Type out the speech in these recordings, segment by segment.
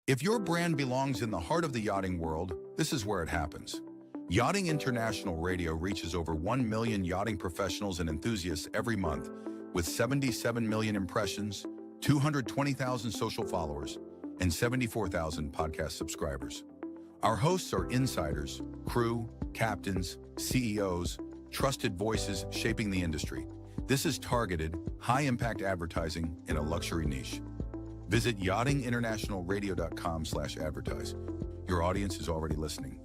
If your brand belongs in the heart of the yachting world, this is where it happens. Yachting International Radio reaches over 1 million yachting professionals and enthusiasts every month, with 77 million impressions, 220,000 social followers, and 74,000 podcast subscribers. Our hosts are insiders, crew, captains, CEOs, trusted voices shaping the industry. This is targeted, high-impact advertising in a luxury niche. Visit yachtinginternationalradio.com/advertise. Your audience is already listening.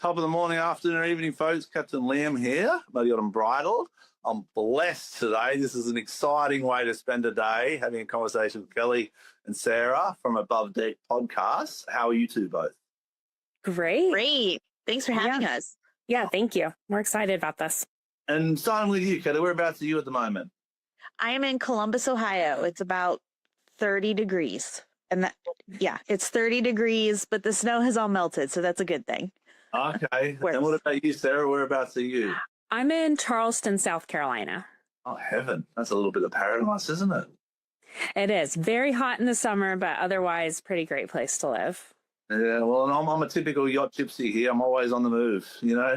Top of the morning, afternoon, or evening, folks. Captain Liam here, Muddy and Bridled. I'm blessed today. This is an exciting way to spend a day, having a conversation with Kelli and Sarah from Above Deck Podcast. How are you two both? Great. Thanks for having us. Yeah, thank you. We're excited about this. And starting with you, Kelli, whereabouts are you at the moment? I am in Columbus, Ohio. It's about 30 degrees. And it's 30 degrees, but the snow has all melted, so that's a good thing. Okay. And what about you, Sarah? Whereabouts are you? I'm in Charleston, South Carolina. Oh, heaven. That's a little bit of paradise, isn't it? It is very hot in the summer, but otherwise pretty great place to live. Yeah, well, I'm a typical yacht gypsy here. I'm always on the move, you know?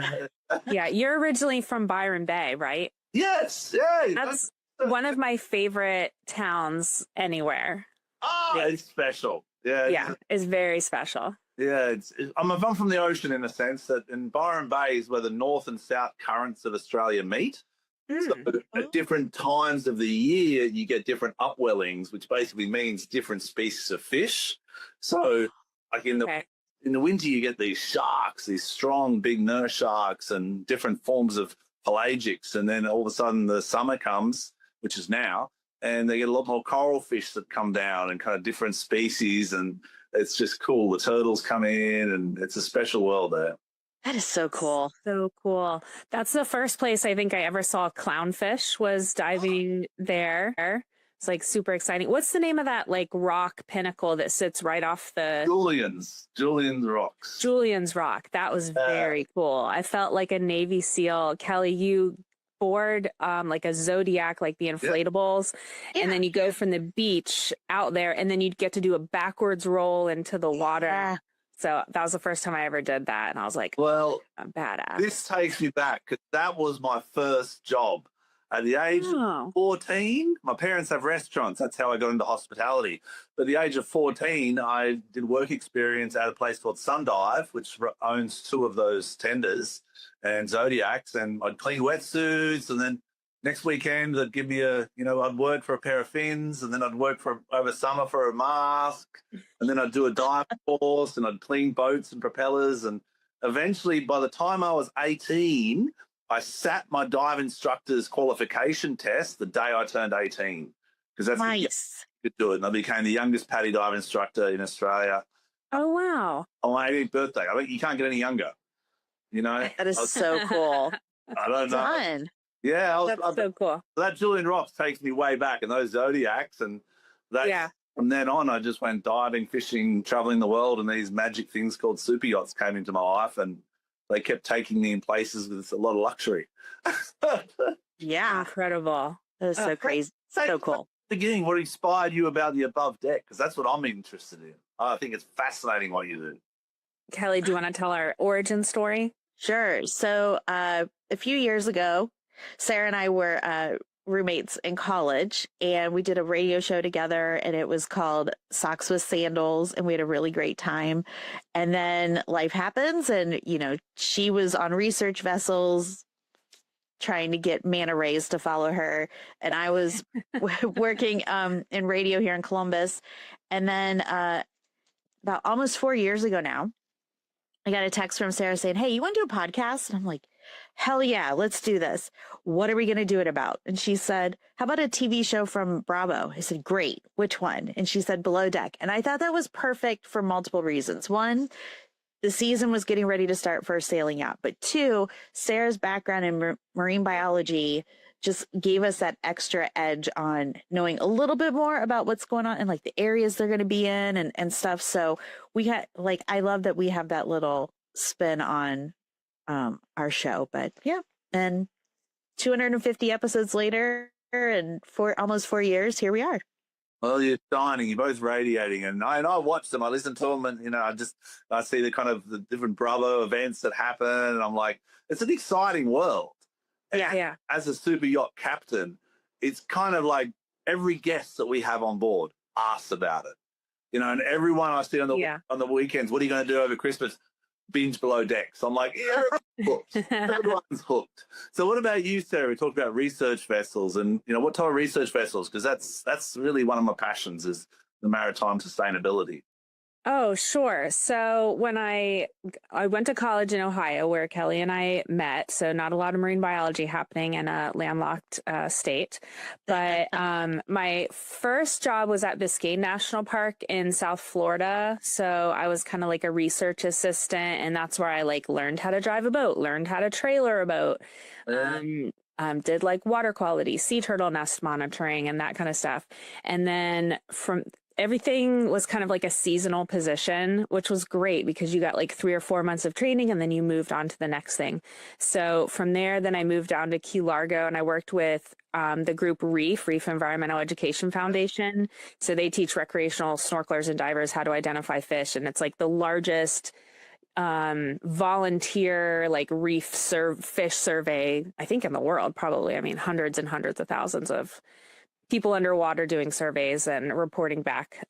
Yeah, you're originally from Byron Bay, right? Yes, yeah. That's one of my favorite towns anywhere. Oh, it's special. Yeah, it's very special. Yeah, I'm from the ocean in a sense that in Byron Bay is where the north and south currents of Australia meet. So at different times of the year, you get different upwellings, which basically means different species of fish. So like in the winter, you get these sharks, these strong, big nurse sharks and different forms of pelagics. And then all of a sudden the summer comes, which is now, and they get a lot more coral fish that come down and kind of different species. And it's just cool. The turtles come in and it's a special world there. That is so cool. So cool. That's the first place I think I ever saw clownfish was diving there. It's like super exciting. What's the name of that like rock pinnacle that sits right off the... Julian's Rocks. Julian's Rock. That was very cool. I felt like a Navy SEAL. Kelli, you board like a Zodiac, like the inflatables, and then you go from the beach out there, and then you'd get to do a backwards roll into the water. So that was the first time I ever did that, and I was like, well, I'm badass. This takes me back because that was my first job. At the age of 14, my parents have restaurants. That's how I got into hospitality. But at the age of 14, I did work experience at a place called Sundive, which owns 2 of those tenders and Zodiacs. And I'd clean wetsuits. And then next weekend, they'd give me I'd work for a pair of fins. And then I'd work over summer for a mask. And then I'd do a dive course and I'd clean boats and propellers. And eventually, by the time I was 18, I sat my dive instructor's qualification test the day I turned 18 because that's nice. Could do it. And I became the youngest PADI dive instructor in Australia. Oh, wow. On my 18th birthday. I think you can't get any younger, you know? That is so cool. I don't know. Fun. Yeah. That's so cool. That Julian Rocks takes me way back and those Zodiacs. And from then on, I just went diving, fishing, traveling the world. And these magic things called super yachts came into my life. And they kept taking me in places with a lot of luxury. Yeah. Incredible. That is so crazy. So cool. Beginning, what inspired you about the Above Deck? Because that's what I'm interested in. I think it's fascinating what you do. Kelli, do you want to tell our origin story? Sure. So a few years ago, Sarah and I were roommates in college, and we did a radio show together, and it was called Socks with Sandals, and we had a really great time. And then life happens, and she was on research vessels trying to get manta rays to follow her, and I was working in radio here in Columbus. And then about almost 4 years ago now, I got a text from Sarah saying, "Hey, you want to do a podcast?" And I'm like, "Hell yeah, let's do this. What are we going to do it about?" And she said, "How about a TV show from Bravo?" I said, "Great. Which one?" And she said, "Below Deck." And I thought that was perfect for multiple reasons. One, the season was getting ready to start for Sailing Out. But 2, Sarah's background in marine biology just gave us that extra edge on knowing a little bit more about what's going on and like the areas they're going to be in and stuff. So we had I love that we have that little spin on our show. But yeah, and 250 episodes later and almost 4 years, here we are. Well, you're shining. You're both radiating, and I watch them. I listen to them, and I see the kind of the different Bravo events that happen, and I'm like, it's an exciting world. Yeah, yeah. As a super yacht captain, it's kind of like every guest that we have on board asks about it. And everyone I see on the weekends, what are you going to do over Christmas? Binge Below Decks. I'm like, yeah, hooked. Everyone's hooked. So what about you, Sarah? We talked about research vessels, and what type of research vessels? Because that's really one of my passions, is the maritime sustainability. Oh, sure. So when I went to college in Ohio, where Kelly and I met, so not a lot of marine biology happening in a landlocked state. But my first job was at Biscayne National Park in South Florida. So I was kind of like a research assistant, and that's where I learned how to drive a boat, learned how to trailer a boat. Did water quality, sea turtle nest monitoring, and that kind of stuff. And then everything was kind of like a seasonal position, which was great because you got 3 or 4 months of training and then you moved on to the next thing. So from there, then I moved down to Key Largo and I worked with the group Reef Environmental Education Foundation. So they teach recreational snorkelers and divers how to identify fish. And it's the largest volunteer reef fish survey, I think, in the world, probably. I mean, hundreds and hundreds of thousands of people underwater doing surveys and reporting back.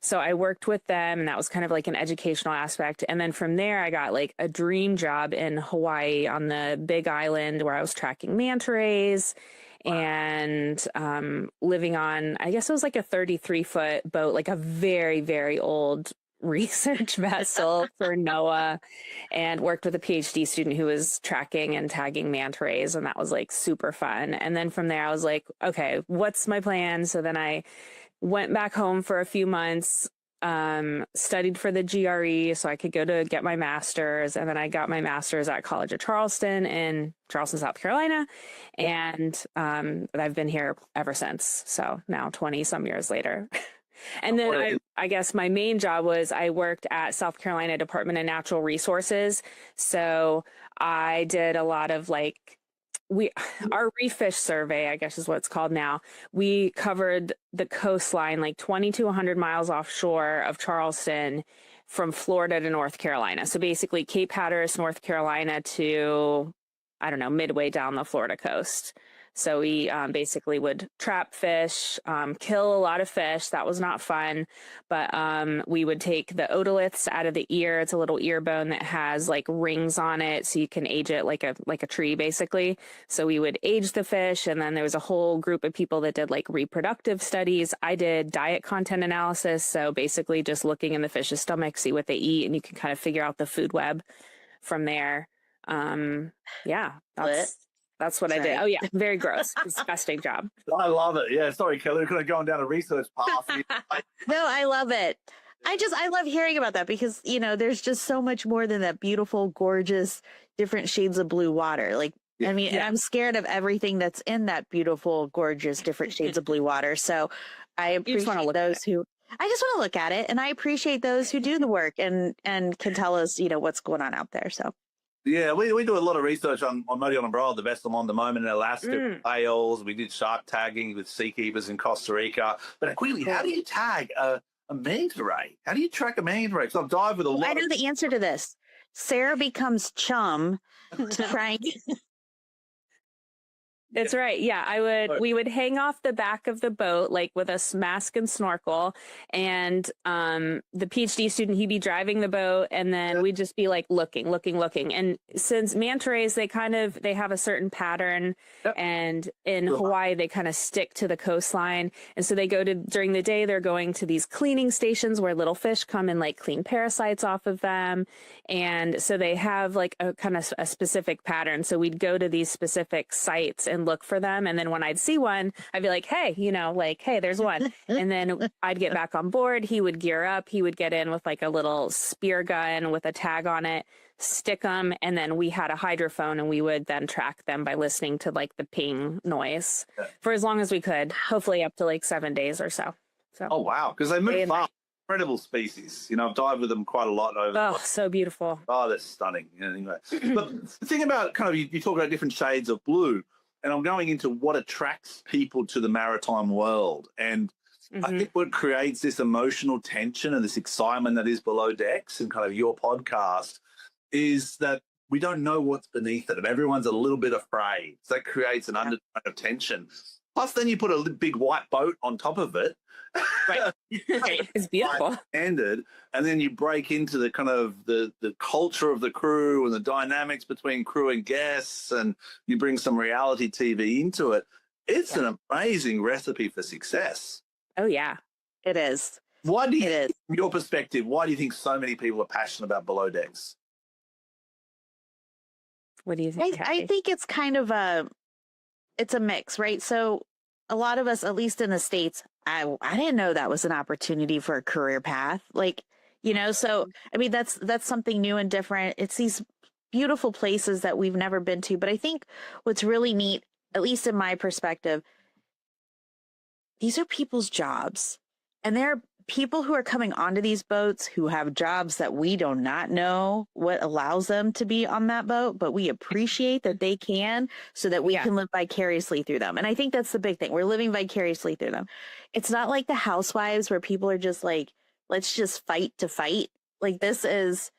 So I worked with them, and that was kind of an educational aspect. And then from there, I got a dream job in Hawaii on the Big Island, where I was tracking manta rays and living on, I guess it was a 33-foot boat, a very, very old research vessel for NOAA, and worked with a PhD student who was tracking and tagging manta rays, and that was super fun. And then from there I was like, okay, what's my plan? So then I went back home for a few months, studied for the GRE so I could go to get my master's, and then I got my master's at College of Charleston in Charleston, South Carolina, and I've been here ever since. So now 20 some years later. And then I guess my main job was I worked at South Carolina Department of Natural Resources. So I did a lot of our reef fish survey, I guess is what it's called now. We covered the coastline, 20 to 100 miles offshore of Charleston, from Florida to North Carolina. So basically Cape Hatteras, North Carolina to, I don't know, midway down the Florida coast. So we basically would trap fish, kill a lot of fish. That was not fun. But we would take the otoliths out of the ear. It's a little ear bone that has rings on it, so you can age it like a tree, basically. So we would age the fish. And then there was a whole group of people that did reproductive studies. I did diet content analysis. So basically just looking in the fish's stomach, see what they eat, and you can kind of figure out the food web from there. That's what I did. Oh, yeah. Very gross. Disgusting job. I love it. Yeah. Sorry, Kelly. We're kind of going down a research path. No, I love it. I love hearing about that because, there's just so much more than that beautiful, gorgeous, different shades of blue water. And I'm scared of everything that's in that beautiful, gorgeous, different shades of blue water. So I appreciate those who... I just want to look at it, and I appreciate those who do the work and can tell us, what's going on out there. So... Yeah, we do a lot of research on Modion Umbrella, the vessel on the moment in Alaska, whales. We did shark tagging with seakeepers in Costa Rica. But quickly, how do you tag a manta ray? How do you track a manta ray? Because I've dived with a lot. I know the answer to this. Sarah becomes chum to try and... That's right. Yeah, we would hang off the back of the boat, with a mask and snorkel, and the PhD student, he'd be driving the boat, and then we'd just be looking. And since manta rays, they have a certain pattern, and in Hawaii, they kind of stick to the coastline. And so during the day, they're going to these cleaning stations where little fish come and clean parasites off of them. And so they have a kind of a specific pattern. So we'd go to these specific sites and look for them, and then when I'd see one, I'd be like, hey, hey, there's one. And then I'd get back on board. He would gear up. He would get in with a little spear gun with a tag on it, stick them, and then we had a hydrophone, and we would then track them by listening to the ping noise for as long as we could, hopefully up to 7 days or so. Oh wow, because they move fast. Incredible species. I've dived with them quite a lot over. Oh, so beautiful. Oh, that's stunning. Anyway, but the thing about you talk about different shades of blue. And I'm going into what attracts people to the maritime world. And I think what creates this emotional tension and this excitement that is Below Decks and kind of your podcast is that we don't know what's beneath it and everyone's a little bit afraid. So that creates an undertone of tension. Plus, then you put a big white boat on top of it. Right. It's beautiful. Standard, and then you break into the kind of the culture of the crew and the dynamics between crew and guests, and you bring some reality TV into it. It's an amazing recipe for success. Oh, yeah. It is. Why do you, from your perspective, why do you think so many people are passionate about Below Decks? What do you think? I think it's kind of it's a mix, right? So a lot of us, at least in the States, I didn't know that was an opportunity for a career path. Like, you know, so, I mean, that's something new and different. It's these beautiful places that we've never been to. But I think what's really neat, at least in my perspective, these are people's jobs. And there are people who are coming onto these boats who have jobs that we do not know what allows them to be on that boat, but we appreciate that they can so that we can live vicariously through them. And I think that's the big thing. We're living vicariously through them. It's not like the Housewives where people are just like, let's just fight to fight. Like this is,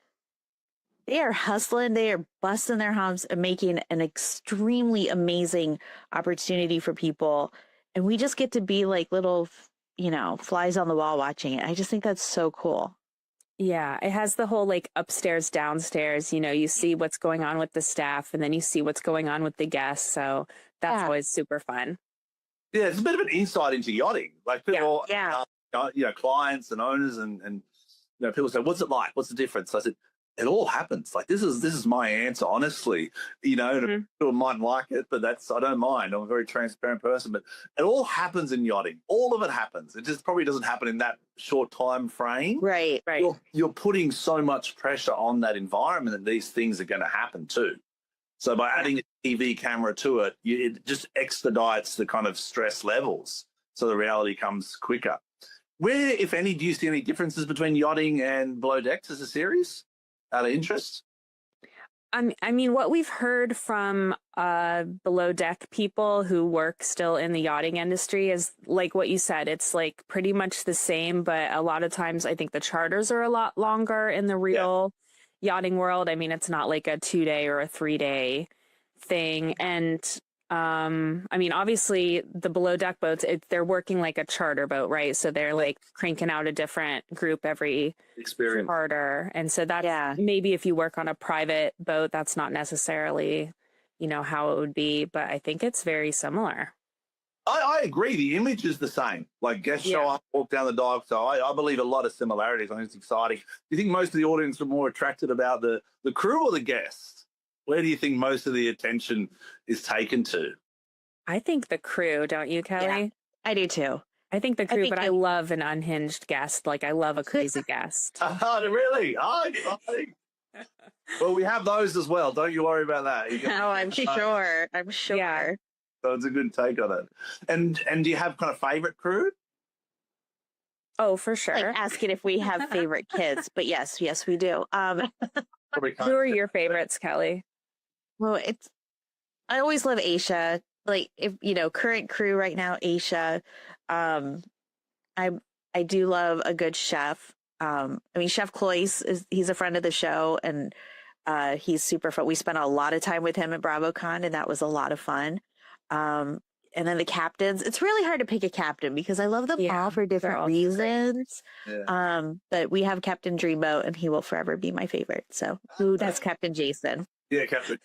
they are hustling, they are busting their humps and making an extremely amazing opportunity for people. And we just get to be like little, you know, flies on the wall watching it. I just think that's so cool. Yeah, it has the whole like upstairs, downstairs, you know, you see what's going on with the staff and then you see what's going on with the guests. So that's always super fun. Yeah, it's a bit of an insight into yachting. Like people, you know, clients and owners and you know, people say, what's it like? What's the difference? I said, it all happens. Like this is my answer, honestly. You know, people mightn't like it, but I don't mind. I'm a very transparent person, but it all happens in yachting. All of it happens. It just probably doesn't happen in that short time frame. Right. You're putting so much pressure on that environment that these things are going to happen too. So by adding a TV camera to it, it just expedites the kind of stress levels. So the reality comes quicker. Where, if any, do you see any differences between yachting and Below Decks as a series? Out of interest? I mean, what we've heard from below deck people who work still in the yachting industry is like what you said. It's like pretty much the same, but a lot of times I think the charters are a lot longer in the real yachting world. I mean, it's not like a 2-day or a 3-day thing. And I mean, obviously the below deck boats, they're working like a charter boat, right? So they're like cranking out a different group every charter. And so that's maybe if you work on a private boat, that's not necessarily, you know, how it would be, but I think it's very similar. I agree. The image is the same. Like guests show up, walk down the dock. So I believe a lot of similarities. I think it's exciting. Do you think most of the audience are more attracted about the crew or the guests? Where do you think most of the attention is taken to? I think the crew, don't you, Kelly? Yeah, I do too. I think the crew, but I love an unhinged guest. Like I love a crazy guest. Oh, really? Oh, well, we have those as well. Don't you worry about that. I'm sure. I'm sure. Yeah. So it's a good take on it. And do you have kind of favorite crew? Oh, for sure. Like asking if we have favorite kids, but yes, we do. Who are your favorites, Kelly? Well, I always love Aisha. Like if you know, current crew right now, Aisha. I do love a good chef. I mean, Chef Cloyce he's a friend of the show, and he's super fun. We spent a lot of time with him at BravoCon, and that was a lot of fun. And then the captains. It's really hard to pick a captain because I love them all for different reasons. Yeah. But we have Captain Dreamboat, and he will forever be my favorite. So, that's Captain Jason. Yeah, Captain.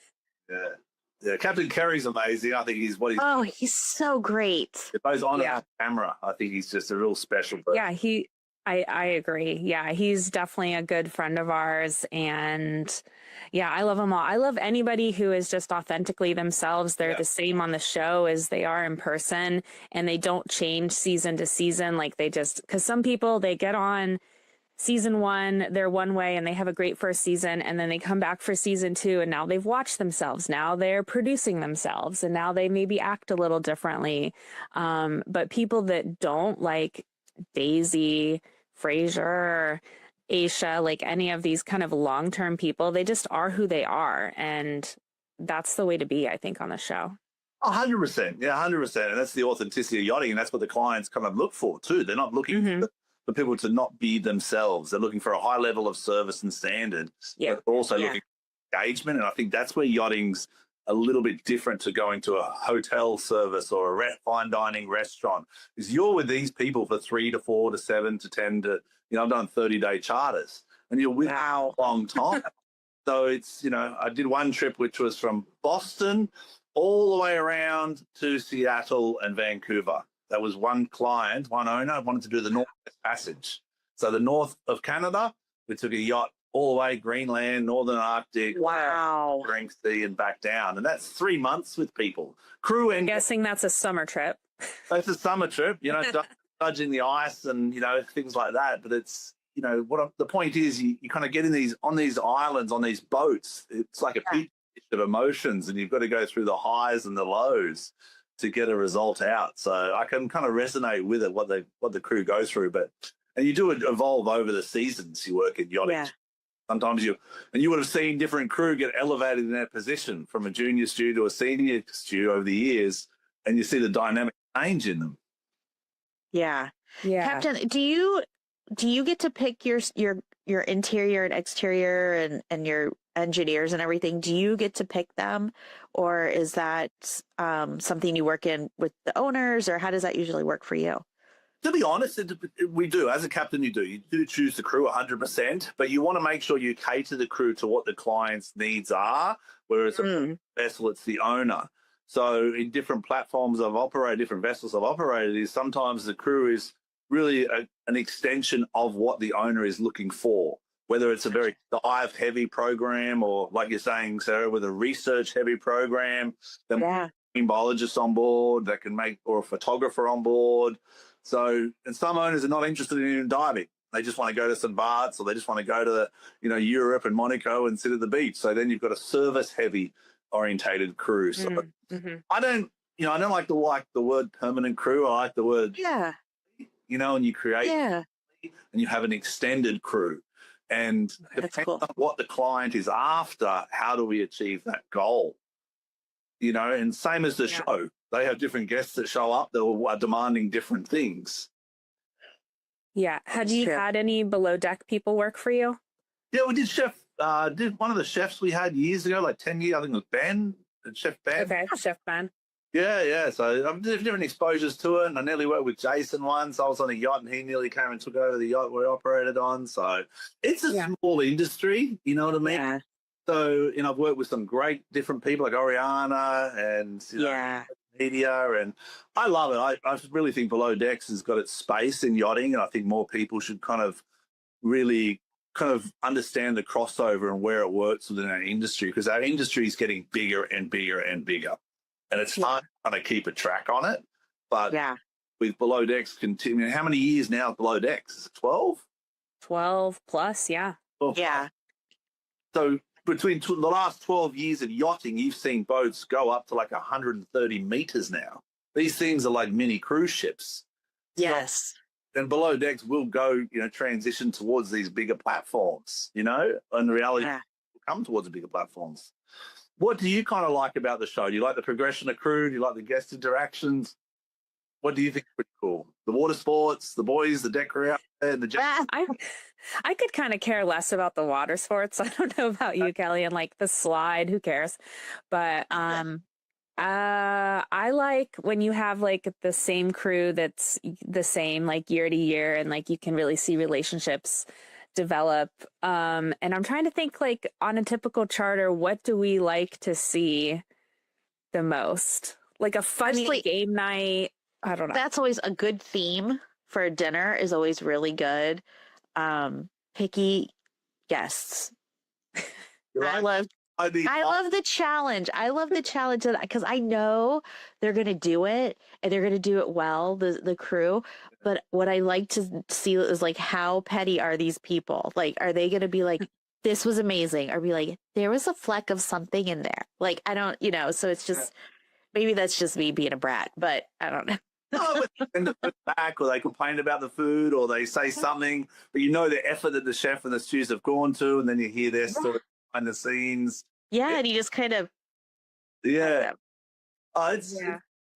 Yeah, Captain Kerry's amazing. I think he's he's so great. Both on camera. I think he's just a real special person. Yeah, I agree. Yeah, he's definitely a good friend of ours. And yeah, I love them all. I love anybody who is just authentically themselves. They're the same on the show as they are in person, and they don't change season to season. Like because some people, they get on season 1, they're one way and they have a great first season, and then they come back for season 2 and now they've watched themselves. Now they're producing themselves and now they maybe act a little differently. But people that don't, like Daisy, Frasier, Aisha, like any of these kind of long-term people, they just are who they are. And that's the way to be, I think, on the show. 100%. Yeah, 100%. And that's the authenticity of yachting. And that's what the clients kind of look for too. They're not looking for people to not be themselves. They're looking for a high level of service and standard. Yeah. But also looking for engagement. And I think that's where yachting's a little bit different to going to a hotel service or a fine dining restaurant. Is you're with these people for 3 to 4 to 7 to 10 to, I've done 30-day charters and you're with them a long time. So it's, I did one trip which was from Boston all the way around to Seattle and Vancouver. That was one client, one owner wanted to do the Northwest Passage. So the north of Canada, we took a yacht all the way, Greenland, Northern Arctic, Bering Sea and back down. And that's 3 months with people. Crew and... I'm guessing that's a summer trip. It's a summer trip, dodging the ice and, things like that. But it's, the point is you kind of get on these islands, on these boats. It's like a picture of emotions and you've got to go through the highs and the lows to get a result out. So I can kind of resonate with it, what the crew go through. And you do evolve over the seasons you work in yachting. Yeah. Sometimes you would have seen different crew get elevated in their position from a junior stew to a senior stew over the years, and you see the dynamic change in them. Yeah. Captain, do you get to pick your interior and exterior and your engineers and everything? Do you get to pick them, or is that something you work in with the owners, or how does that usually work for you? To be honest, we do. As a captain, you do choose the crew 100%, but you want to make sure you cater the crew to what the client's needs are, whereas a vessel, it's the owner. So in different platforms I've operated, different vessels I've operated, is sometimes the crew is really an extension of what the owner is looking for, whether it's a very dive-heavy program or, like you're saying, Sarah, with a research-heavy program, then marine biologists on board that can or a photographer on board. So, and some owners are not interested in diving. They just want to go to St. Bart's, or they just want to go to Europe and Monaco and sit at the beach. So then you've got a service-heavy orientated crew. So I don't like the word permanent crew. I like the word and you create and you have an extended crew. And depending on what the client is after, how do we achieve that goal? And same as the show. They have different guests that show up that are demanding different things. Yeah. Have you had any below deck people work for you? Yeah, we did did one of the chefs we had years ago, like 10 years, I think it was Ben, Chef Ben. Okay, Chef Ben. Yeah. So I've different exposures to it, and I nearly worked with Jason once. I was on a yacht, and he nearly came and took over the yacht we operated on. So it's a small industry, you know what I mean? Yeah. So, I've worked with some great different people like Oriana and media, and I love it. I really think Below Decks has got its space in yachting, and I think more people should kind of really understand the crossover and where it works within our industry, because our industry is getting bigger and bigger and bigger, and it's hard to kind of keep a track on it. But with Below Decks continuing, how many years now is Below Decks? Is it 12? 12 plus, yeah. 12 So between the last 12 years of yachting, you've seen boats go up to like 130 meters now. These things are like mini cruise ships. Yes. Then Below Decks will go, transition towards these bigger platforms, and the reality will come towards the bigger platforms. What do you kind of like about the show? Do you like the progression of crew? Do you like the guest interactions? What do you think is pretty cool? The water sports, the boys, the deck crew out there, the I could kind of care less about the water sports. I don't know about you, Kelly, and like the slide, who cares? But I like when you have like the same crew that's the same like year to year, and like you can really see relationships develop. And I'm trying to think, like, on a typical charter, what do we like to see the most? Like a funny game night. I don't know. That's always a good theme for a dinner, is always really good. Picky guests. I love the challenge. I love the challenge of that, because I know they're going to do it, and they're going to do it well, the crew. But what I like to see is like, how petty are these people? Like, are they going to be like, this was amazing, or be like, there was a fleck of something in there? Like, I don't, so it's just, maybe that's just me being a brat, but I don't know. And the back, or they complain about the food, or they say something, but the effort that the chef and the stews have gone to, and then you hear their story behind the scenes. And you just kind of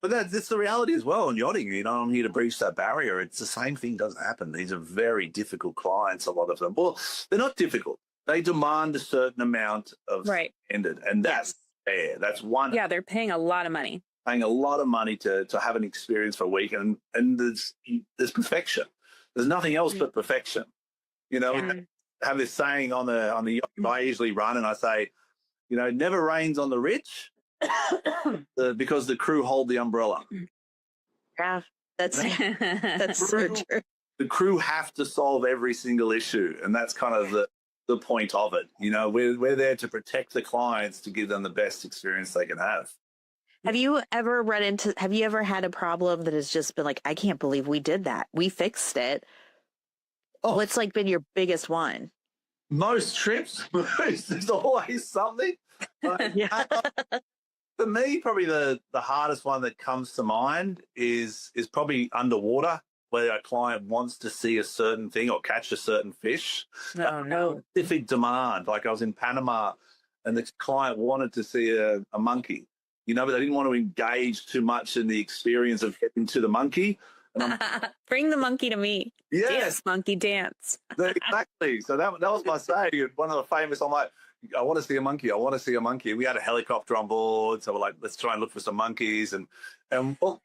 But that's the reality as well in yachting. You know, I'm here to breach that barrier. It's the same thing doesn't happen. These are very difficult clients, a lot of them. Well, they're not difficult. They demand a certain amount of standard, and that's fair. That's one. Yeah, they're paying a lot of money. Paying a lot of money to have an experience for a week, and there's perfection. There's nothing else but perfection. You know, we have this saying on the yacht I usually run, and I say, you know, it never rains on the rich because the crew hold the umbrella. Yeah, that's so true. The crew have to solve every single issue, and that's kind of the point of it. You know, we're there to protect the clients, to give them the best experience they can have. Have you ever had a problem that has just been like, I can't believe we did that. We fixed it. Oh, what's like been your biggest one? Most trips, there's always something. For me, probably the hardest one that comes to mind is probably underwater, where a client wants to see a certain thing or catch a certain fish. Oh, no. Specific demand. Like I was in Panama and the client wanted to see a monkey, you know, but they didn't want to engage too much in the experience of getting to the monkey. Bring the monkey to me. Yes. Dance, monkey, dance. Exactly. So that was my saying. One of the famous, I'm like, I want to see a monkey. I want to see a monkey. We had a helicopter on board. So we're like, let's try and look for some monkeys. And well,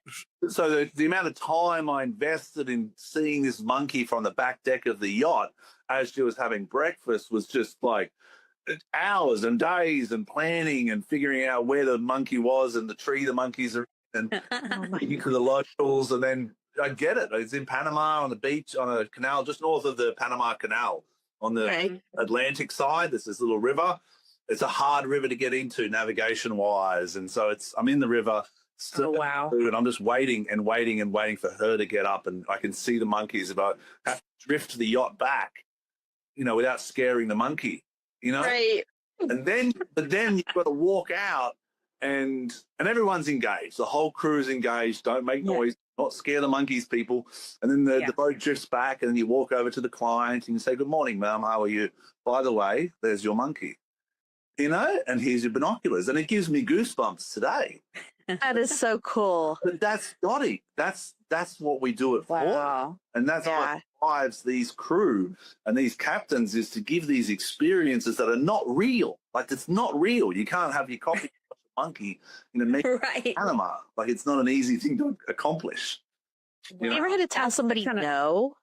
so the amount of time I invested in seeing this monkey from the back deck of the yacht as she was having breakfast was just like hours and days and planning and figuring out where the monkey was and the tree the monkeys are in and speaking to the locals. And then I get it. It's in Panama on the beach on a canal just north of the Panama Canal. On the Atlantic side, there's this little river. It's a hard river to get into navigation-wise. And so I'm in the river, and I'm just waiting and waiting and waiting for her to get up. And I can see the monkeys about have to drift the yacht back, you know, without scaring the monkey, you know? Right. But then you've got to walk out and everyone's engaged. The whole crew's engaged. Don't make noise. Not scare the monkeys, people. And then the boat drifts back and then you walk over to the client and you say, good morning, ma'am, how are you? By the way, there's your monkey, you know, and here's your binoculars. And it gives me goosebumps today. That is so cool. But that's yachting. That's what we do it for. And that's what drives these crew and these captains is to give these experiences that are not real. Like, it's not real. You can't have your coffee monkey in a Panama. Like, it's not an easy thing to accomplish. Have you ever had to tell somebody no?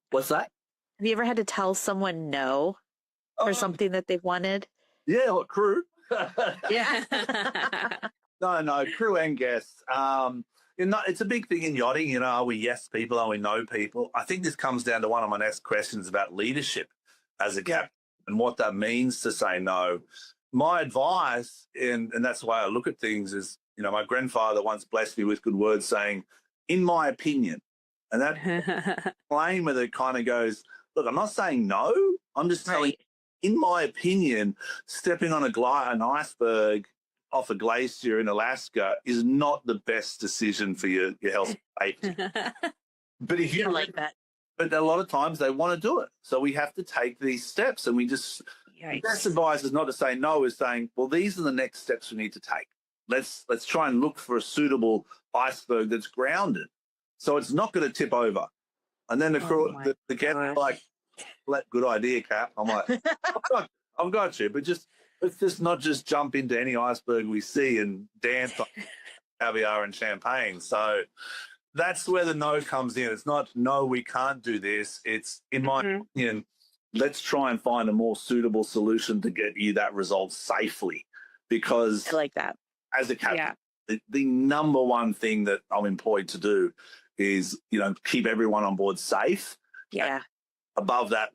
What's that? Have you ever had to tell someone no for something that they've wanted? Yeah, like crew. Yeah. No, crew and guests. It's a big thing in yachting. You know, are we yes people? Are we no people? I think this comes down to one of my next questions about leadership as a captain and what that means to say no. My advice, and that's the way I look at things, is, you know, my grandfather once blessed me with good words saying, in my opinion. And that claim that kind of goes, look, I'm not saying no. I'm just telling you, in my opinion, stepping on an iceberg off a glacier in Alaska is not the best decision for your health and safety. But if you like that. But a lot of times they want to do it. So we have to take these steps, and we just... The best advice is not to say no, is saying, well, these are the next steps we need to take. Let's try and look for a suitable iceberg that's grounded so it's not going to tip over. And then the guest like, good idea, Cap. I'm like, I've got you, but let's just not just jump into any iceberg we see and dance on caviar and champagne. So that's where the no comes in. It's not, no, we can't do this. It's, in my opinion, let's try and find a more suitable solution to get you that result safely. Because I like that. As a captain, the number one thing that I'm employed to do is, you know, keep everyone on board safe. Yeah. Above that,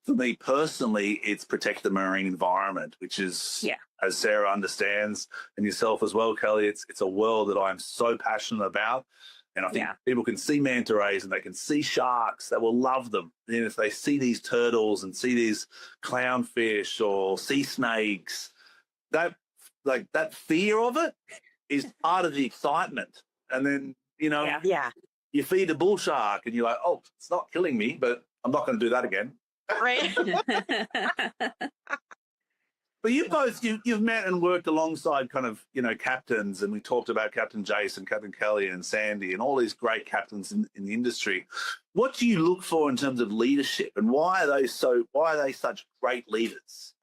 for me personally, it's protect the marine environment, which is, as Sarah understands, and yourself as well, Kelly, it's a world that I'm so passionate about. And I think people can see manta rays and they can see sharks, they will love them. And if they see these turtles and see these clownfish or sea snakes, that fear of it is part of the excitement. And then, you know, you feed a bull shark and you're like, oh, it's not killing me, but I'm not going to do that again. Right. But you've met and worked alongside kind of, captains, and we talked about Captain Jason, Captain Kelli and Sandy and all these great captains in the industry. What do you look for in terms of leadership, and why are they such great leaders?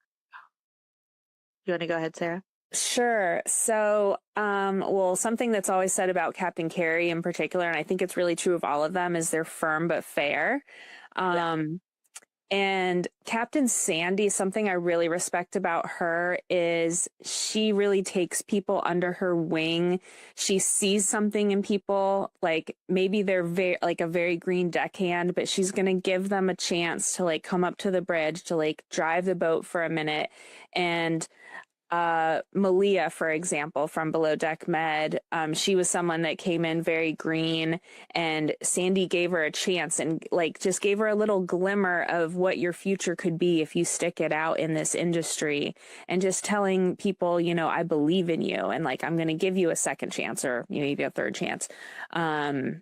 You want to go ahead, Sarah? Sure. So, well, something that's always said about Captain Carey in particular, and I think it's really true of all of them, is they're firm but fair. And Captain Sandy, something I really respect about her is she really takes people under her wing. She sees something in people, like maybe they're a very green deckhand, but she's going to give them a chance to like come up to the bridge, to like drive the boat for a minute. And Malia, for example, from Below Deck Med, she was someone that came in very green, and Sandy gave her a chance and like just gave her a little glimmer of what your future could be if you stick it out in this industry, and just telling people, I believe in you, and like I'm going to give you a second chance, or maybe a third chance. I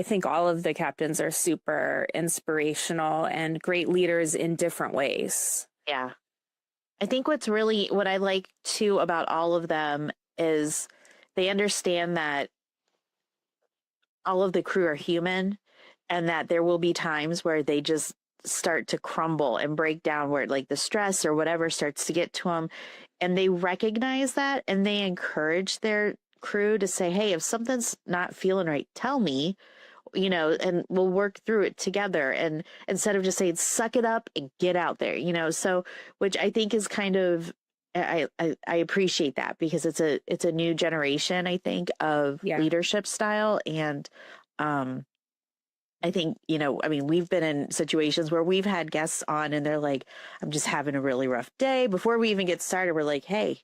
think all of the captains are super inspirational and great leaders in different ways. Yeah. I think what I like too about all of them is they understand that all of the crew are human, and that there will be times where they just start to crumble and break down, where like the stress or whatever starts to get to them, and they recognize that, and they encourage their crew to say, hey, if something's not feeling right, tell me, and we'll work through it together. And instead of just saying, suck it up and get out there, so, which I think is kind of, I appreciate that, because it's a new generation, I think, of leadership style. And, I think, we've been in situations where we've had guests on and they're like, I'm just having a really rough day. Before we even get started, we're like, hey,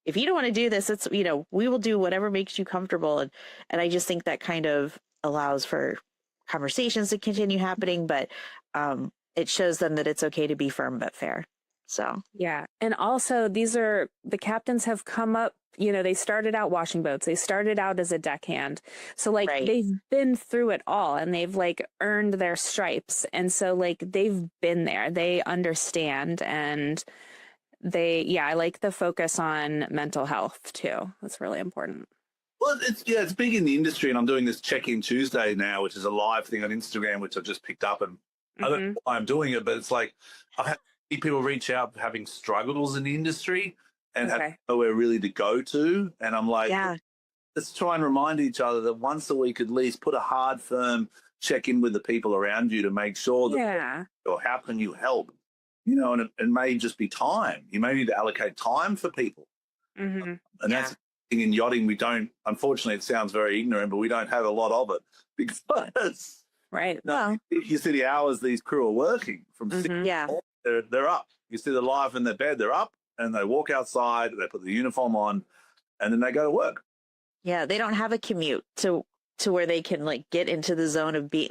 if you don't want to do this, it's, we will do whatever makes you comfortable. And I just think that kind of allows for conversations to continue happening, but it shows them that it's okay to be firm but fair. So yeah. And also the captains have come up, they started out washing boats, they started out as a deckhand, so like they've been through it all, and they've like earned their stripes, and so like they've been there, they understand. And I like the focus on mental health too. That's really important. Well, it's big in the industry, and I'm doing this Check-In Tuesday now, which is a live thing on Instagram, which I've just picked up, and I don't know why I'm doing it, but it's like I've had people reach out having struggles in the industry and have nowhere really to go to, and I'm like, let's try and remind each other that once a week at least, put a hard, firm check-in with the people around you to make sure that, or how can you help, and it may just be time. You may need to allocate time for people, and that's in yachting. We don't, unfortunately, it sounds very ignorant, but we don't have a lot of it, because you see the hours these crew are working from 6 they're up. You see the live in their bed, they're up, and they walk outside, they put the uniform on, and then they go to work. Yeah, they don't have a commute to where they can like get into the zone of being,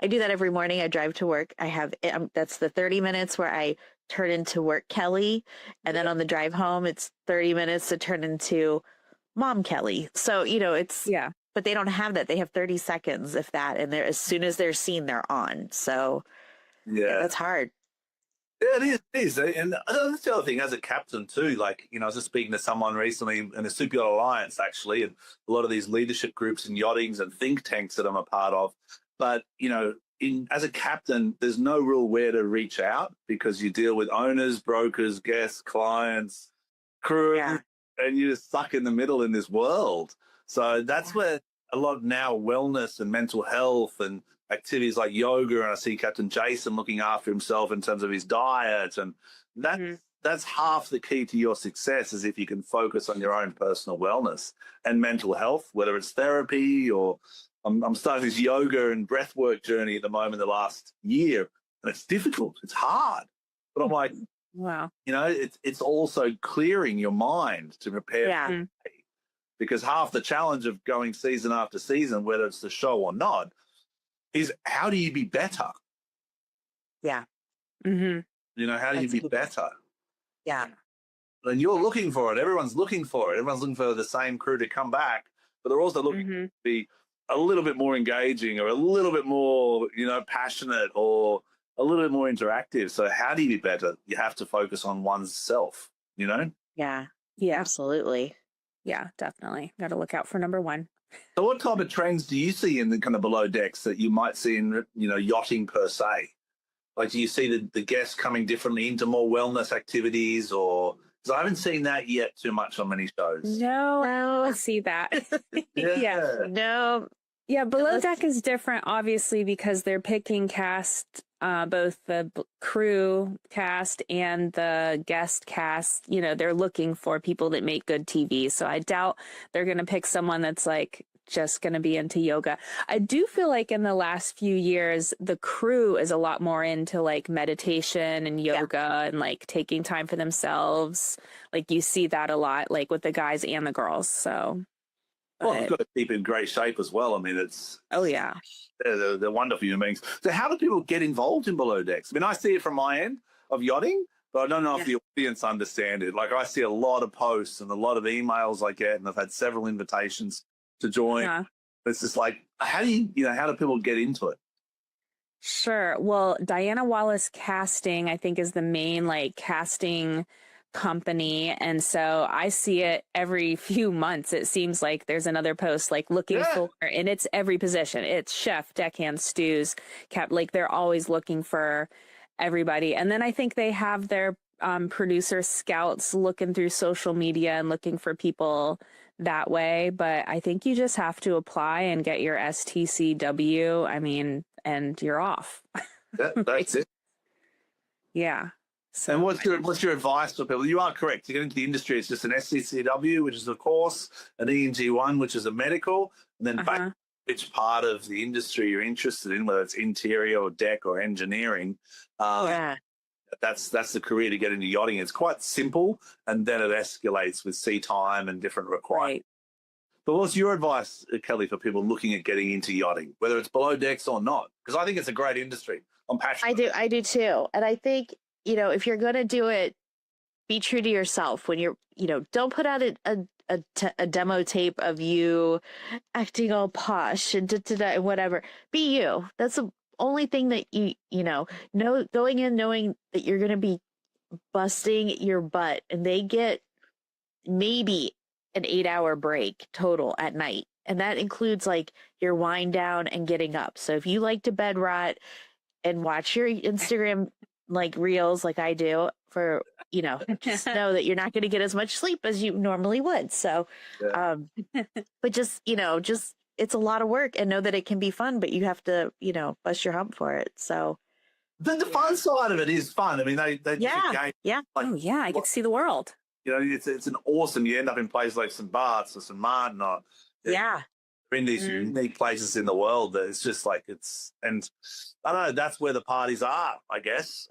I do that every morning. I drive to work. I have, that's the 30 minutes where I turn into work Kelly, and then on the drive home, it's 30 minutes to turn into mom Kelly. So, it's, but they don't have that. They have 30 seconds, if that, and they're, as soon as they're seen, they're on. So that's hard. Yeah, it is. And that's the other thing, as a captain too, like, I was just speaking to someone recently in the Super Yacht Alliance, actually, and a lot of these leadership groups and yachtings and think tanks that I'm a part of. But, as a captain, there's no real where to reach out, because you deal with owners, brokers, guests, clients, crew, and you're just stuck in the middle in this world. So that's where a lot of now wellness and mental health and activities like yoga, and I see Captain Jason looking after himself in terms of his diet, and that's half the key to your success, is if you can focus on your own personal wellness and mental health, whether it's therapy or I'm starting this yoga and breathwork journey at the moment, the last year, and it's difficult, it's hard, but I'm like, wow, it's also clearing your mind to prepare, because half the challenge of going season after season, whether it's the show or not, is how do you be better? Yeah. How do you be better? Yeah. And you're looking for it. Everyone's looking for it. Everyone's looking for the same crew to come back, but they're also looking to be a little bit more engaging, or a little bit more, passionate, or, a little bit more interactive. So how do you be better? You have to focus on oneself, you know? Yeah, Yeah. absolutely. Yeah, definitely. Got to look out for number one. So what type of trends do you see in the kind of below decks that you might see in, yachting per se? Like, do you see the guests coming differently into more wellness activities, or because I haven't seen that yet too much on many shows? No, I No, don't see that. Yeah. no. Yeah, below Unless- deck is different, obviously, because they're picking cast, both the crew cast and the guest cast. You know, they're looking for people that make good TV. So I doubt they're going to pick someone that's like just going to be into yoga. I do feel like in the last few years, the crew is a lot more into like meditation and yoga and like taking time for themselves. Like you see that a lot, like with the guys and the girls. So. Well, you've got to keep in great shape as well. I mean, Oh, yeah. they're wonderful human beings. So how do people get involved in below decks? I mean, I see it from my end of yachting, but I don't know if the audience understand it. Like, I see a lot of posts and a lot of emails I get, and I've had several invitations to join. Yeah. It's just like, how do how do people get into it? Sure. Well, Diana Wallace Casting, I think, is the main like casting company. And so I see it every few months. It seems like there's another post like looking for, and it's every position. It's chef, deckhand, stews, like they're always looking for everybody. And then I think they have their producer scouts looking through social media and looking for people that way. But I think you just have to apply and get your STCW. I mean, and you're off. That's it. Yeah. So, and what's your advice for people? You are correct. To get into the industry, it's just an SCCW, which is a course, an ENG1, which is a medical, and then back which part of the industry you're interested in, whether it's interior or deck or engineering. That's the career to get into yachting. It's quite simple, and then it escalates with sea time and different requirements. Right. But what's your advice, Kelli, for people looking at getting into yachting, whether it's below decks or not? Because I think it's a great industry. I'm passionate. I do too. And I think, if you're going to do it, be true to yourself. When you're, don't put out a demo tape of you acting all posh and and whatever. Be you. That's the only thing that know going in knowing that you're going to be busting your butt, and they get maybe an 8-hour break total at night. And that includes like your wind down and getting up. So if you like to bed rot and watch your Instagram like reels like I do for, just know that you're not going to get as much sleep as you normally would. So, but just, it's a lot of work, and know that it can be fun, but you have to, bust your hump for it. So the fun side of it is fun. I mean, they game. Yeah. Like, oh yeah, I get to see the world. It's an awesome. You end up in places like St. Bart's or St. Martin, or in these unique places in the world. That it's just like and I don't know. That's where the parties are, I guess.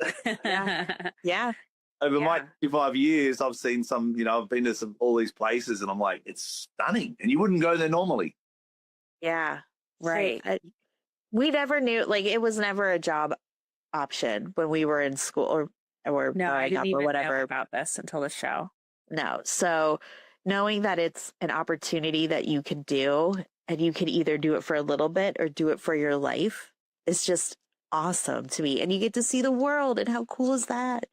Yeah. Over my 25 years, I've seen some. I've been to all these places, and I'm like, it's stunning, and you wouldn't go there normally. Yeah. Right. We never knew. Like, it was never a job option when we were in school or no, I didn't even whatever know about this until the show. No. So knowing that it's an opportunity that you can do, and you can either do it for a little bit or do it for your life, is just awesome to me. And you get to see the world, and how cool is that?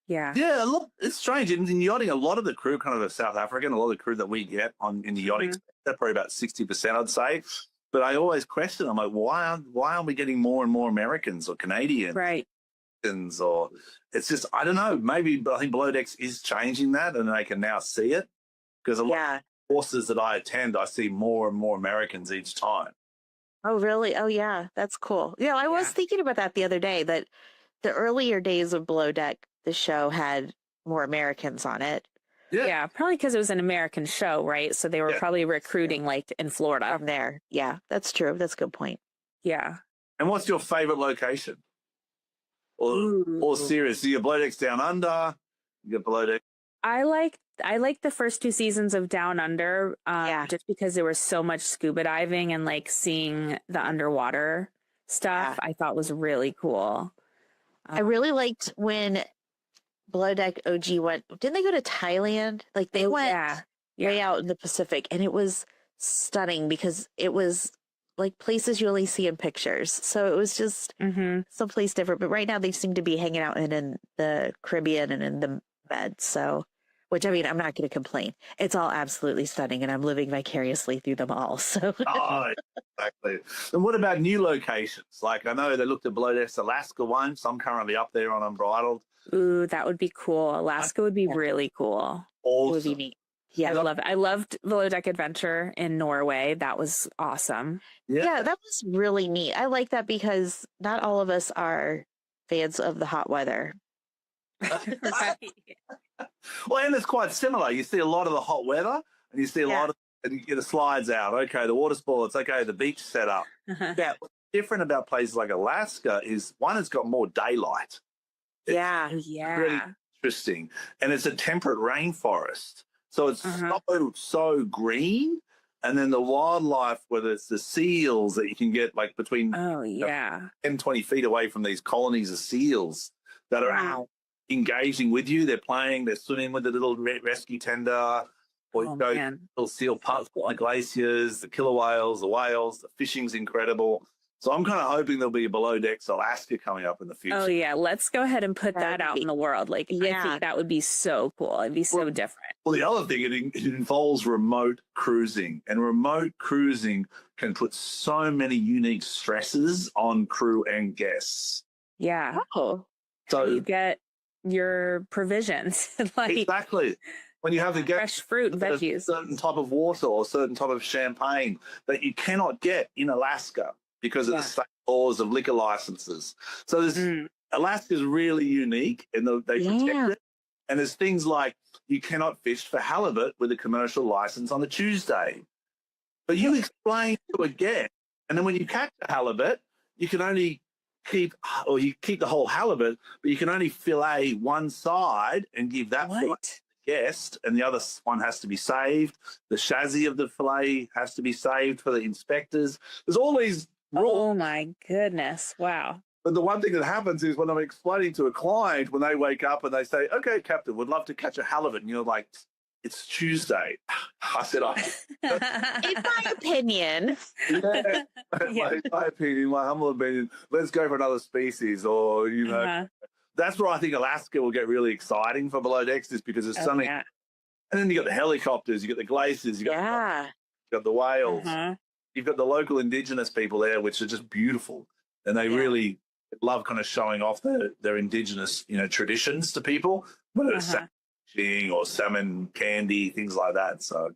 Yeah. Yeah, look, it's strange. In yachting, a lot of the crew kind of are South African. A lot of the crew that we get in the yachting, they're probably about 60%, I'd say. But I always question, I'm like, why aren't we getting more and more Americans or Canadians? Right. Or it's just, I don't know, maybe, but I think Below Decks is changing that, and they can now see it, because a lot of courses that I attend, I see more and more Americans each time. Oh, really? Oh, yeah. That's cool. I was thinking about that the other day, that the earlier days of Below Deck, the show had more Americans on it. Yeah, probably because it was an American show, right? So they were probably recruiting like in Florida. From there. Yeah, that's true. That's a good point. Yeah. And what's your favorite location? Or series? So your Below Decks Down Under, you got Below Deck. I like the first 2 seasons of Down Under, just because there was so much scuba diving and like seeing the underwater stuff. I thought was really cool. I really liked when Below Deck OG went. Didn't they go to Thailand? Like they went way out in the Pacific, and it was stunning because it was like places you only see in pictures. So it was just someplace different. But right now they seem to be hanging out in the Caribbean and in the Med. So, which I mean, I'm not going to complain. It's all absolutely stunning, and I'm living vicariously through them all. So, Oh, exactly. And what about new locations? Like I know they looked at Below Decks Alaska once. I'm currently up there on Unbridled. Ooh, that would be cool. Alaska would be really cool. Awesome. it would be neat. Yeah, I love it. I loved Below Deck Adventure in Norway. That was awesome. yeah, that was really neat. I like that because not all of us are fans of the hot weather. Right. Well, and it's quite similar. You see a lot of the hot weather, and you see a lot of, and you get the slides out. Okay, the water sports. Okay, the beach setup. Yeah, what's different about places like Alaska is one, it's got more daylight. Yeah, Really interesting, and it's a temperate rainforest, so it's so green. And then the wildlife, whether it's the seals that you can get like between 10, 20 feet away from these colonies of seals that are out engaging with you. They're playing, they're swimming with the little rescue tender, or you go little seal pups like glaciers, the killer whales, the whales. The fishing's incredible. So I'm kind of hoping there'll be a Below Decks Alaska coming up in the future. Oh yeah, let's go ahead and put that out in the world. Like, I think that would be so cool. It'd be so different. Well, the other thing, it involves remote cruising, and remote cruising can put so many unique stresses on crew and guests. Yeah. Oh. So you get your provisions, like exactly. When you have to get fresh fruit and veggies, a certain type of water or a certain type of champagne that you cannot get in Alaska because of the state laws of liquor licenses. So there's Alaska's really unique, and they protect it. And there's things like you cannot fish for halibut with a commercial license on a Tuesday. But you explain to a guest, and then when you catch a halibut, you can only keep the whole halibut, but you can only fillet one side and give that fillet to the guest, and the other one has to be saved. The chassis of the fillet has to be saved for the inspectors. There's all these rules. Oh my goodness! Wow. But the one thing that happens is when I'm explaining to a client, when they wake up and they say, "Okay, Captain, would love to catch a halibut," and you're like, "It's Tuesday." I said, in my opinion. My opinion, my humble opinion, let's go for another species, or that's where I think Alaska will get really exciting for Below Decks, is because there's something. And then you got the helicopters, you got the glaciers, you got the whales, you've got the local indigenous people there, which are just beautiful, and they really love kind of showing off their indigenous, traditions to people, whether it's salmon fishing or salmon candy, things like that. So,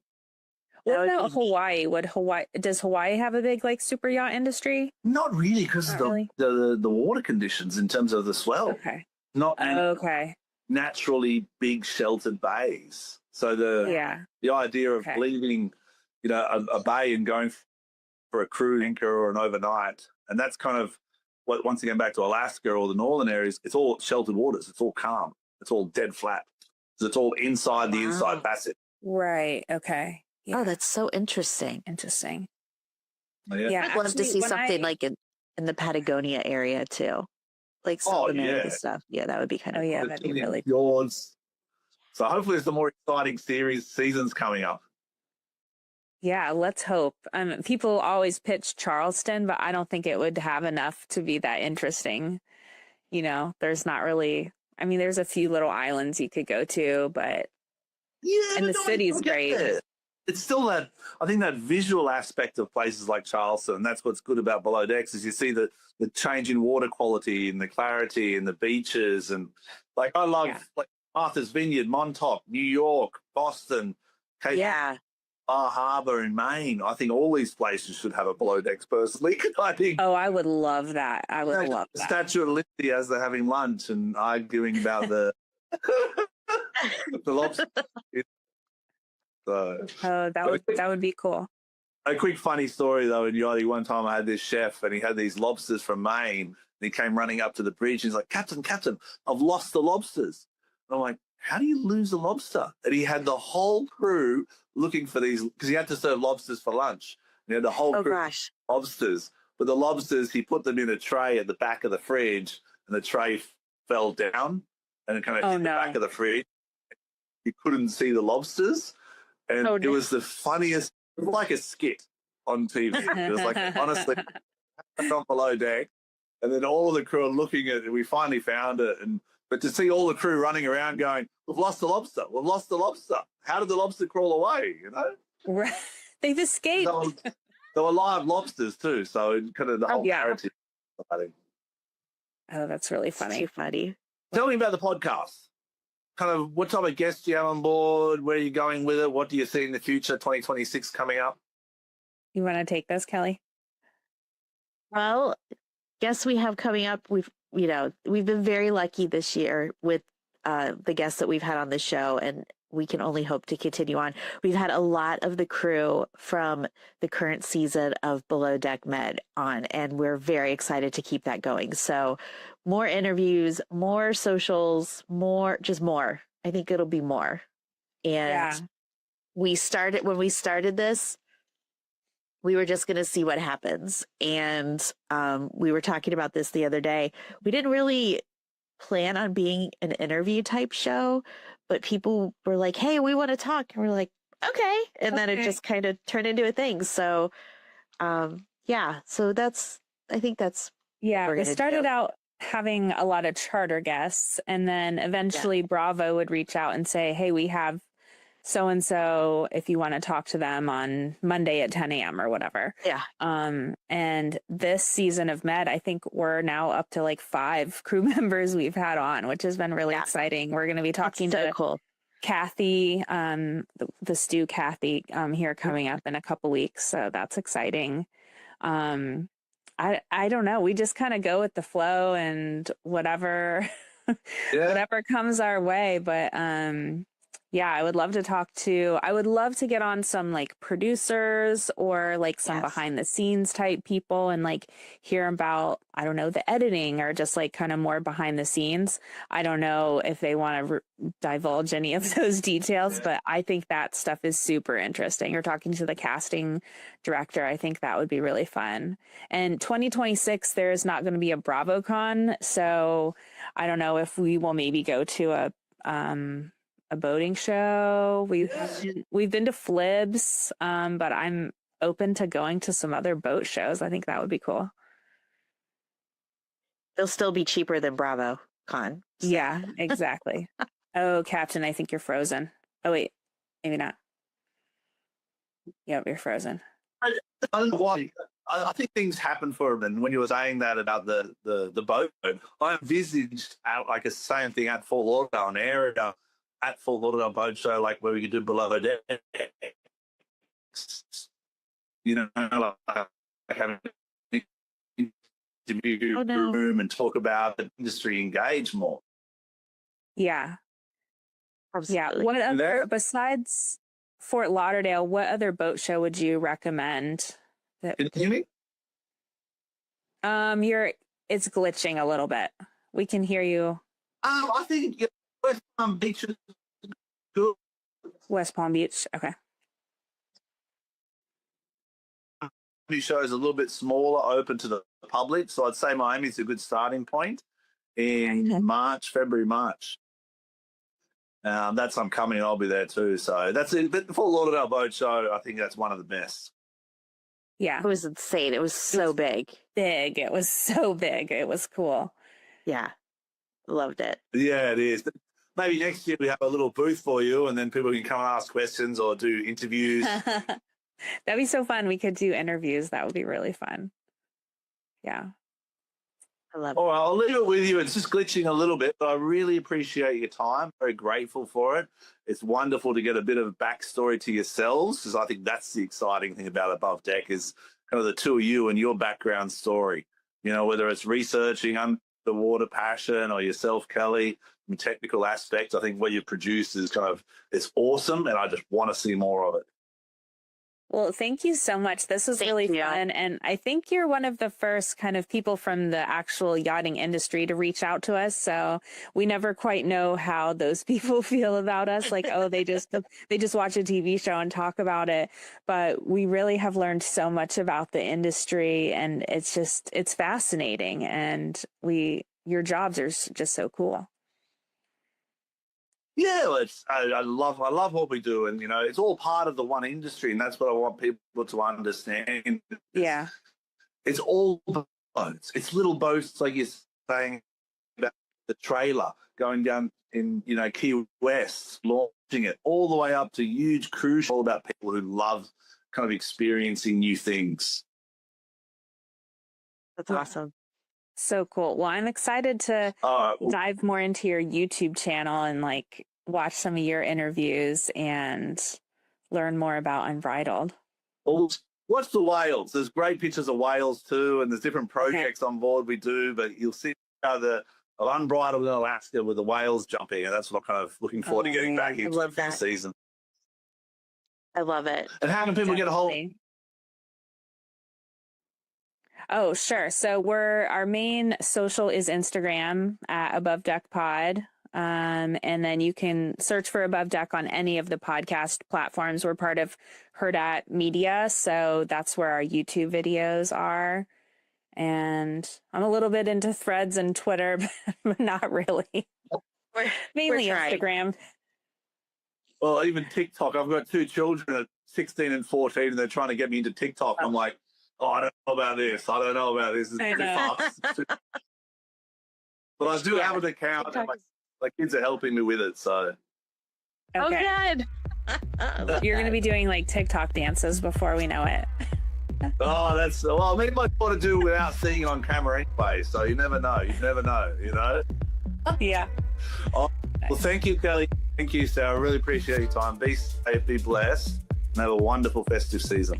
what about Hawaii? Does Hawaii have a big super yacht industry? Not really, because of the water conditions in terms of the swell. Okay. Not naturally big sheltered bays. So the idea of leaving, a bay and going for a cruise anchor or an overnight, and that's kind of what, once again, back to Alaska or the northern areas, it's all sheltered waters. It's all calm. It's all dead flat. So it's all inside the inside passage. Right. Okay. Yeah. Oh, that's so interesting. Interesting. Yeah. I'd love to see something like in the Patagonia area too. Like South America stuff. Yeah, that would be kind of cool. That'd be really cool. Yours. So hopefully there's some more exciting seasons coming up. Yeah, let's hope. People always pitch Charleston, but I don't think it would have enough to be that interesting. There's not really, there's a few little islands you could go to, but and the city's great. It's still I think that visual aspect of places like Charleston, and that's what's good about Below Decks, is you see the change in water quality and the clarity and the beaches, and I love Martha's Vineyard, Montauk, New York, Boston, Bar Harbor in Maine. I think all these places should have a Below Decks personally. I think. Oh, I would love that. I would love that. Statue of Liberty as they're having lunch and arguing about the lobster. So, that would be cool. A quick funny story though, in yachting, one time I had this chef and he had these lobsters from Maine, and he came running up to the bridge and he's like, Captain, I've lost the lobsters. And I'm like, how do you lose a lobster? And he had the whole crew looking for these, because he had to serve lobsters for lunch. And he had the whole crew of lobsters. But the lobsters, he put them in a tray at the back of the fridge, and the tray fell down and it kind of hit the back of the fridge. You couldn't see the lobsters. And it was the funniest, like a skit. on TV. It was like, honestly, on below deck, and then all of the crew are looking at it. We finally found it, but to see all the crew running around going, "We've lost the lobster. We've lost the lobster. How did the lobster crawl away?" You know, Right. They've escaped. There were live lobsters too, so it kind of the whole narrative. Oh, that's really funny. Too funny. Tell me about the podcast. Kind of what type of guests do you have on board? Where are you going with it? What do you see in the future? 2026 coming up. You want to take this, Kelli? Well, guests we have coming up, we've been very lucky this year with the guests that we've had on the show, and we can only hope to continue on. We've had a lot of the crew from the current season of Below Deck Med on, and we're very excited to keep that going. So more interviews, more socials, more. I think it'll be more. And when we started this, we were just going to see what happens. And we were talking about this the other day. We didn't really plan on being an interview type show, but people were like, "Hey, we want to talk." And we're like, "Okay." And then it just kind of turned into a thing. So, so I think that's we started out having a lot of charter guests, and then eventually Bravo would reach out and say, "Hey, we have so-and-so if you want to talk to them on Monday at 10 a.m. or whatever." Yeah. And this season of Med, I think we're now up to like 5 crew members we've had on, which has been really exciting. We're going to be talking to Kathy, the Stew Kathy, here coming up in a couple weeks. So that's exciting. I don't know. We just kind of go with the flow and whatever, whatever comes our way. But, I would love to get on some like producers or like some behind the scenes type people and like hear about, I don't know, the editing or just like kind of more behind the scenes. I don't know if they want to divulge any of those details, but I think that stuff is super interesting. Or talking to the casting director, I think that would be really fun. And 2026, there's not going to be a BravoCon. So I don't know if we will maybe go to a boating show. We've been to Flibs, but I'm open to going to some other boat shows. I think that would be cool. They'll still be cheaper than BravoCon. So. Yeah, exactly. Oh, Captain, I think you're frozen. Oh wait, maybe not. Yep, you're frozen. I don't know why. I think things happen for him. And when you were saying that about the boat, I envisaged like a same thing at Fort Lauderdale, an area at Fort Lauderdale boat show, like where we could do Below Deck, like having an interview room and talk about the industry, engage more. Yeah. Absolutely. Yeah. Besides Fort Lauderdale, what other boat show would you recommend? Can you hear me? It's glitching a little bit. We can hear you. I think West Palm Beach is good. West Palm Beach, okay. New show is a little bit smaller, open to the public, so I'd say Miami's a good starting point in February, March. I'm coming and I'll be there too. So that's it. But the Fort Lauderdale Boat Show, I think that's one of the best. Yeah. It was insane. It was so big. It was so big. It was cool. Yeah. Loved it. Yeah, it is. Maybe next year we have a little booth for you and then people can come and ask questions or do interviews. That'd be so fun. We could do interviews. That would be really fun. Yeah. I love it. All right, I'll leave it with you. It's just glitching a little bit, but I really appreciate your time. Very grateful for it. It's wonderful to get a bit of a backstory to yourselves because I think that's the exciting thing about Above Deck is kind of the two of you and your background story. You know, whether it's researching underwater passion or yourself, Kelli, from technical aspects, I think what you produce is it's awesome, and I just want to see more of it. Well, thank you so much. This was really fun. And I think you're one of the first kind of people from the actual yachting industry to reach out to us. So we never quite know how those people feel about us. Like, oh, they just watch a TV show and talk about it. But we really have learned so much about the industry, and it's fascinating. And your jobs are just so cool. Yeah, well, I love what we do, and it's all part of the one industry, and that's what I want people to understand. Yeah. It's all boats. It's little boats, like you're saying about the trailer going down in Key West, launching it, all the way up to huge cruise. All about people who love kind of experiencing new things. That's awesome. So cool. Well, I'm excited to dive more into your YouTube channel and like watch some of your interviews and learn more about Unbridled. Well, watch the whales. There's great pictures of whales too, and there's different projects on board we do, but you'll see the Unbridled in Alaska with the whales jumping, and that's what I'm kind of looking forward to getting back into the season. I love it. And how can people get a hold? Oh, sure. So our main social is Instagram at Above Deck Pod. And then you can search for Above Deck on any of the podcast platforms. We're part of Hurrdat Media, so that's where our YouTube videos are. And I'm a little bit into Threads and Twitter, but not really. Mainly Instagram. Well, even TikTok. I've got 2 children at 16 and 14, and they're trying to get me into TikTok. I'm like, I don't know about this. I don't know about this. It's too fast. But I do have an account. And my kids are helping me with it. So. Okay. Oh, good. You're going to be doing like TikTok dances before we know it. Well, maybe I want to do without seeing it on camera anyway. So you never know. Yeah. Well, thank you, Kelly. Thank you, Sarah. I really appreciate your time. Be safe, be blessed, and have a wonderful festive season.